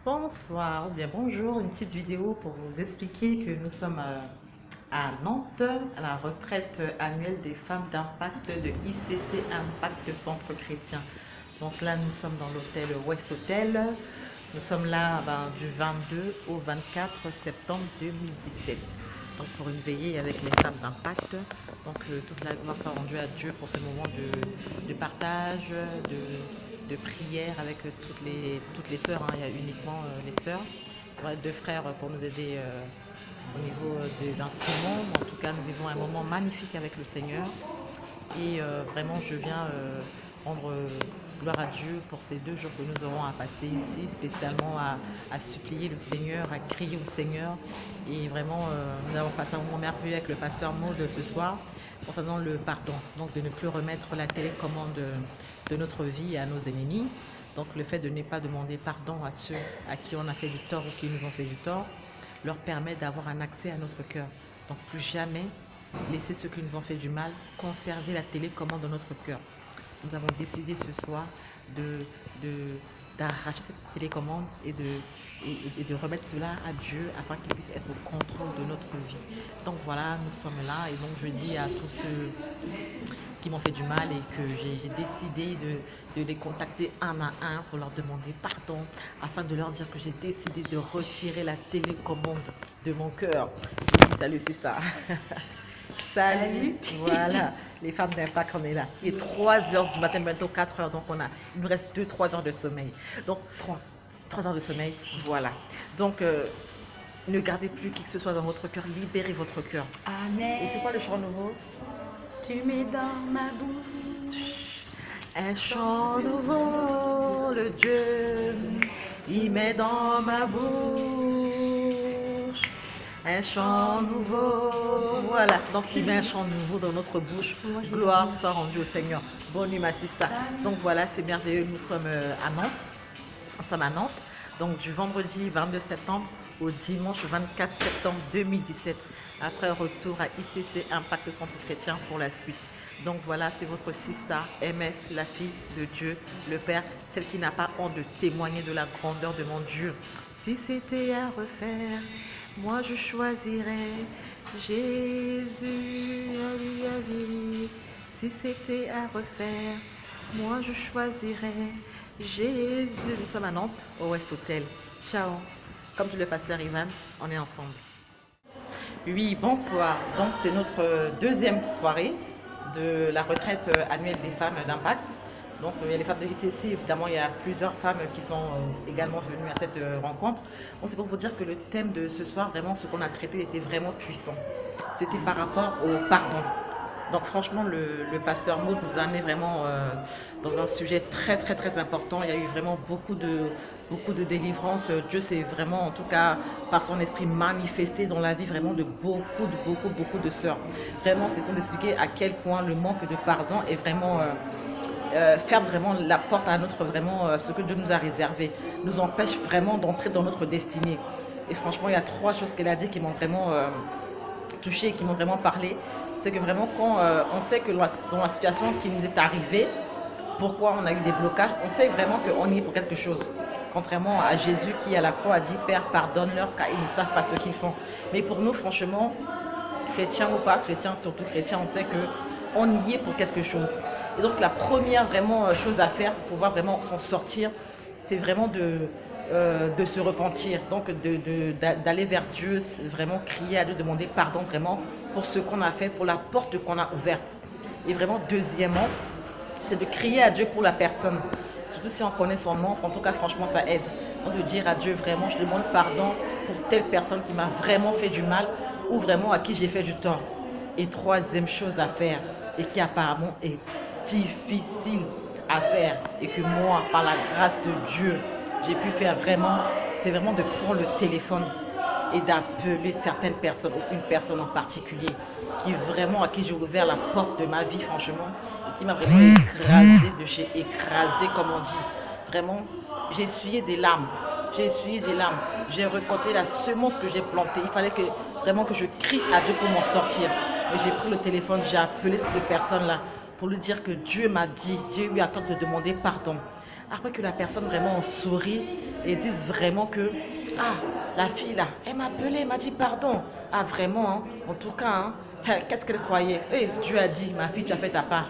Bonsoir, ou bien bonjour, une petite vidéo pour vous expliquer que nous sommes à Nantes, à la retraite annuelle des femmes d'impact de ICC Impact Centre Chrétien. Donc là, nous sommes dans l'hôtel West Hotel. Nous sommes là du 22 au 24 septembre 2017. Donc pour une veillée avec les femmes d'impact. Donc toute la gloire soit rendue à Dieu pour ce moment de partage, de prière avec toutes les sœurs. Hein. Il y a uniquement les sœurs. Il y aura deux frères pour nous aider au niveau des instruments. En tout cas, nous vivons un moment magnifique avec le Seigneur. Et vraiment, je viens rendre gloire à Dieu pour ces 2 jours que nous aurons à passer ici, spécialement à supplier le Seigneur, à crier au Seigneur. Et vraiment, nous avons passé un moment merveilleux avec le pasteur Maud ce soir, concernant le pardon. Donc, de ne plus remettre la télécommande de notre vie à nos ennemis. Donc, le fait de ne pas demander pardon à ceux à qui on a fait du tort ou qui nous ont fait du tort, leur permet d'avoir un accès à notre cœur. Donc, plus jamais laisser ceux qui nous ont fait du mal conserver la télécommande dans notre cœur. Nous avons décidé ce soir d'arracher cette télécommande et de remettre cela à Dieu afin qu'il puisse être au contrôle de notre vie. Donc voilà, nous sommes là et donc je dis à tous ceux qui m'ont fait du mal et que j'ai décidé de les contacter un à un pour leur demander pardon afin de leur dire que j'ai décidé de retirer la télécommande de mon cœur. Salut, c'est ça. Salut. Voilà, les femmes d'impact, on est là. Il est 3 heures du matin, bientôt 4 heures, donc il nous reste 2-3 heures de sommeil. Donc 3 heures de sommeil, voilà. Donc ne gardez plus qui que ce soit dans votre cœur, libérez votre cœur. Amen. Et c'est quoi le chant nouveau? Tu mets dans ma bouche un chant nouveau, le Dieu, il met dans ma bouche un chant nouveau. Voilà, donc il met un chant nouveau dans notre bouche. Gloire soit rendue au Seigneur. Bonne nuit, ma sister. Donc voilà, c'est merveilleux. Nous sommes à Nantes. Nous sommes à Nantes. Donc du vendredi 22 septembre au dimanche 24 septembre 2017. Après retour à ICC Impact Centre Chrétien pour la suite. Donc voilà, c'est votre sister MF, la fille de Dieu, le Père, celle qui n'a pas honte de témoigner de la grandeur de mon Dieu. Si c'était à refaire, moi je choisirais Jésus, ali. Si c'était à refaire, moi je choisirais Jésus. Nous sommes à Nantes, au West Hotel. Ciao. Comme dit le pasteur Ivan, on est ensemble. Oui, bonsoir. Donc c'est notre deuxième soirée de la retraite annuelle des femmes d'impact. Donc il y a les femmes de l'ICC, évidemment il y a plusieurs femmes qui sont également venues à cette rencontre. Bon, c'est pour vous dire que le thème de ce soir, vraiment ce qu'on a traité était vraiment puissant. C'était par rapport au pardon. Donc franchement le pasteur Maud nous a amené vraiment dans un sujet très important. Il y a eu vraiment beaucoup de délivrance. Dieu s'est vraiment, en tout cas par son esprit, manifesté dans la vie vraiment de beaucoup de sœurs. Vraiment, c'est pour expliquer à quel point le manque de pardon est vraiment ferme vraiment la porte à notre ce que Dieu nous a réservé, nous empêche vraiment d'entrer dans notre destinée. Et franchement, il y a 3 choses qu'elle a dit qui m'ont vraiment touché, qui m'ont vraiment parlé. C'est que vraiment quand on sait que dans la situation qui nous est arrivée, pourquoi on a eu des blocages, on sait vraiment qu'on y est pour quelque chose. Contrairement à Jésus qui à la croix a dit « Père, pardonne-leur car ils ne savent pas ce qu'ils font ». Mais pour nous, franchement, chrétiens ou pas chrétiens, surtout chrétiens, on sait qu'on y est pour quelque chose. Et donc la première vraiment chose à faire pour pouvoir vraiment s'en sortir, c'est vraiment de se repentir, donc d'aller vers Dieu, vraiment crier à Dieu, demander pardon vraiment pour ce qu'on a fait, pour la porte qu'on a ouverte. Et vraiment deuxièmement, c'est de crier à Dieu pour la personne, surtout si on connaît son nom. En tout cas franchement ça aide. Donc de dire à Dieu vraiment je demande pardon pour telle personne qui m'a vraiment fait du mal ou vraiment à qui j'ai fait du tort. Et troisième chose à faire et qui apparemment est difficile à faire et que moi par la grâce de Dieu j'ai pu faire vraiment, c'est vraiment de prendre le téléphone et d'appeler certaines personnes, ou une personne en particulier, qui vraiment, à qui j'ai ouvert la porte de ma vie, franchement, et qui m'a vraiment écrasé de chez écrasé, comme on dit. Vraiment, j'ai essuyé des larmes, j'ai récolté la semence que j'ai plantée. Il fallait vraiment que je crie à Dieu pour m'en sortir. Et j'ai pris le téléphone, j'ai appelé cette personne-là pour lui dire que Dieu m'a dit, j'ai eu à cœur de demander pardon après que la personne vraiment sourit et dise vraiment que, ah, la fille là, elle m'a appelé, elle m'a dit pardon. Ah, vraiment, hein, en tout cas, hein, qu'est-ce qu'elle croyait? Dieu a dit, ma fille, tu as fait ta part.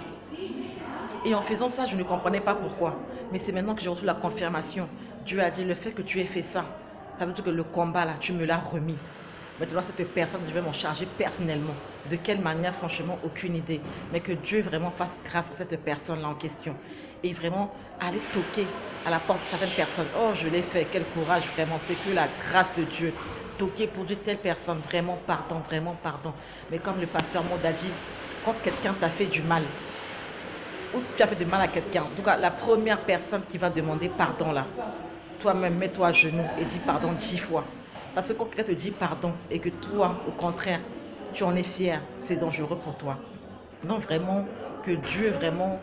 Et en faisant ça, je ne comprenais pas pourquoi. Mais c'est maintenant que j'ai reçu la confirmation. Dieu a dit, le fait que tu aies fait ça, ça veut dire que le combat là, tu me l'as remis. Maintenant, cette personne, je vais m'en charger personnellement. De quelle manière, franchement, aucune idée. Mais que Dieu vraiment fasse grâce à cette personne-là en question. Et vraiment, aller toquer à la porte de certaines personnes. Oh, je l'ai fait, quel courage, vraiment. C'est que la grâce de Dieu. Toquer pour dire telle personne, vraiment pardon, vraiment pardon. Mais comme le pasteur Maud a dit, quand quelqu'un t'a fait du mal, ou tu as fait du mal à quelqu'un, en tout cas, la première personne qui va demander pardon là, toi-même, mets-toi à genoux et dis pardon 10 fois. Parce que quand quelqu'un te dit pardon et que toi, au contraire, tu en es fier, c'est dangereux pour toi. Non, vraiment, que Dieu, vraiment,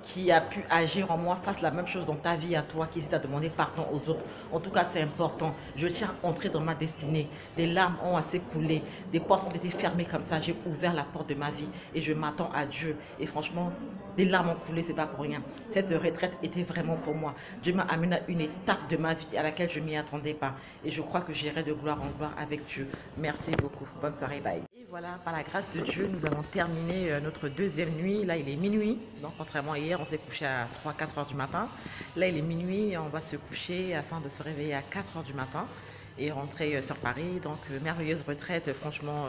qui a pu agir en moi, fasse la même chose dans ta vie à toi, qui hésite à demander pardon aux autres. En tout cas, c'est important. Je tiens à entrer dans ma destinée. Des larmes ont assez coulé, des portes ont été fermées comme ça. J'ai ouvert la porte de ma vie et je m'attends à Dieu. Et franchement, des larmes ont coulé, c'est pas pour rien. Cette retraite était vraiment pour moi. Dieu m'a amené à une étape de ma vie à laquelle je ne m'y attendais pas. Et je crois que j'irai de gloire en gloire avec Dieu. Merci beaucoup. Bonne soirée, bye. Voilà, par la grâce de Dieu, nous avons terminé notre deuxième nuit. Là, il est minuit. Donc, contrairement à hier, on s'est couché à 3-4 heures du matin. Là, il est minuit et on va se coucher afin de se réveiller à 4 heures du matin et rentrer sur Paris. Donc, merveilleuse retraite, franchement,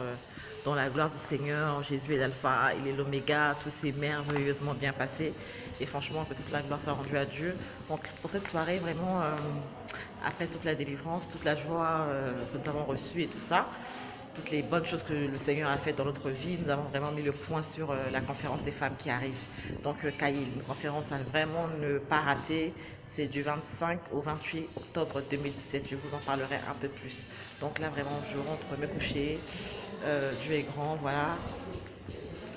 dans la gloire du Seigneur. Jésus est l'alpha, il est l'oméga. Tout s'est merveilleusement bien passé. Et franchement, que toute la gloire soit rendue à Dieu. Donc, pour cette soirée, vraiment, après toute la délivrance, toute la joie que nous avons reçue et tout ça, toutes les bonnes choses que le Seigneur a faites dans notre vie, nous avons vraiment mis le point sur la conférence des femmes qui arrive. Donc Kaïl, une conférence à vraiment ne pas rater. C'est du 25 au 28 octobre 2017. Je vous en parlerai un peu plus. Donc là vraiment, je rentre me coucher. Dieu est grand, voilà.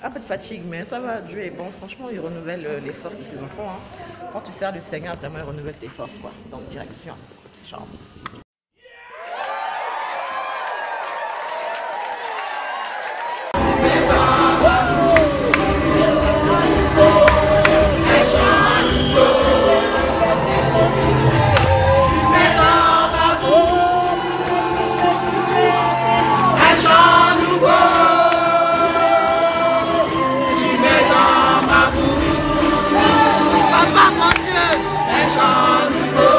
Un peu de fatigue, mais ça va, Dieu est bon. Franchement, il renouvelle les forces de ses enfants. Hein. Quand tu sers le Seigneur, vraiment, il renouvelle tes forces. Quoi. Donc direction, chambre. Papa, mon Dieu, un chant nouveau.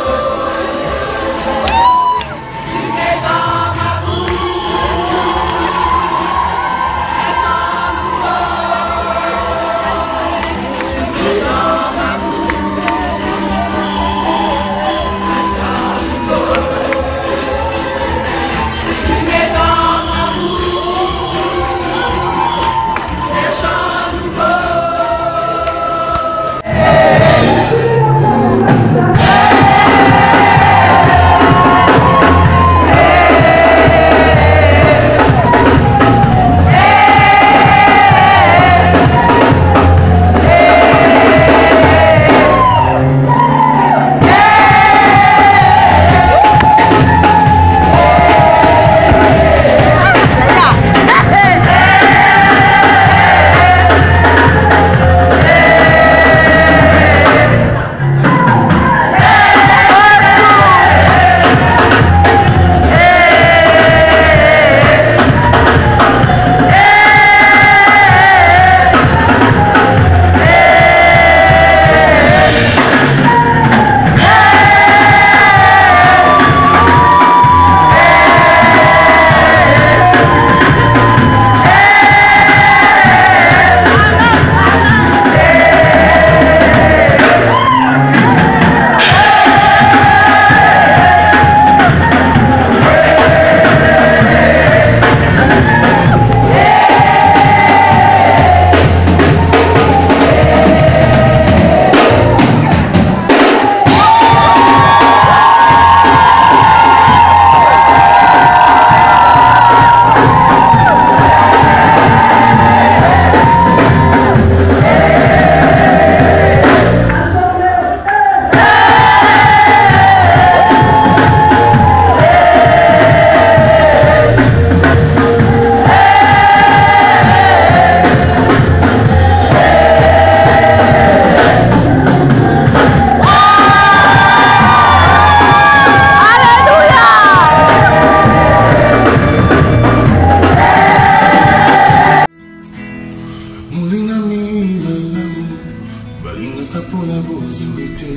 mpona bozwi te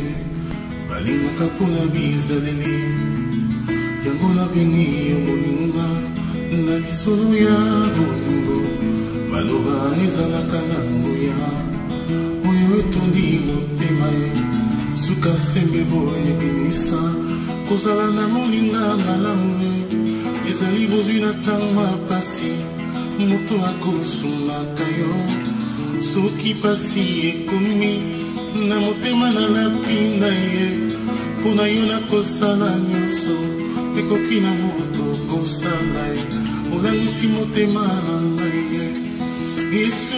balingaka mpona bizaleli yango nabengi yo moninga na lisolo ya bolingo maloba ezalaka na ngoya oyo etondi motema ye suka sembe boye ebimisa kozala na moninga malamu ye ezali bozwi na ntango mapasi moto akosungaka yo soki pasi ekomi na motema na lapinda ye mpona yo nakosala nyonso ekoki na moto kosala ye olangisi motema na ngai ye Yesu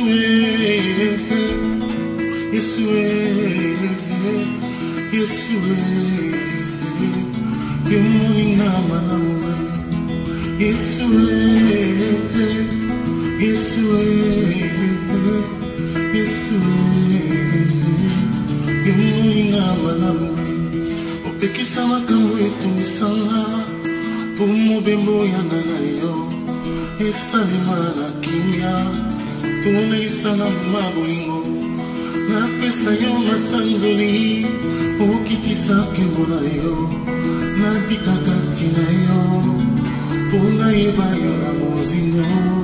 Yesu Yesu yo moninga malamu Yesu Yesu Yesu yo moninga malamu opekisa makambo etumisanga po mobembo yanga na yo esalema na kimia toneisa na mbuma bolingo napesa yo masanzoli okitisa nkembo na yo napikaka ntina yo mpo nayeba yo na mozingo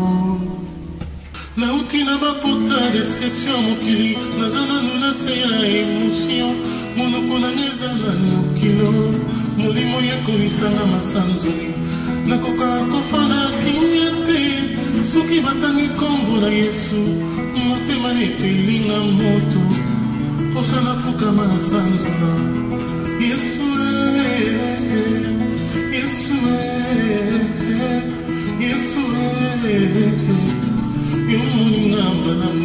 nauti na bapota deception mokili naza nanu na se ya émotion monoko nanga eza nanu kilo molimo yekolisanga masanzoli nakoka kofana kimia te soki batangi kombo na Yesu motema epelinga moto posa nafukama na sanzola Yesu Yesu Yesu yo moninga malamu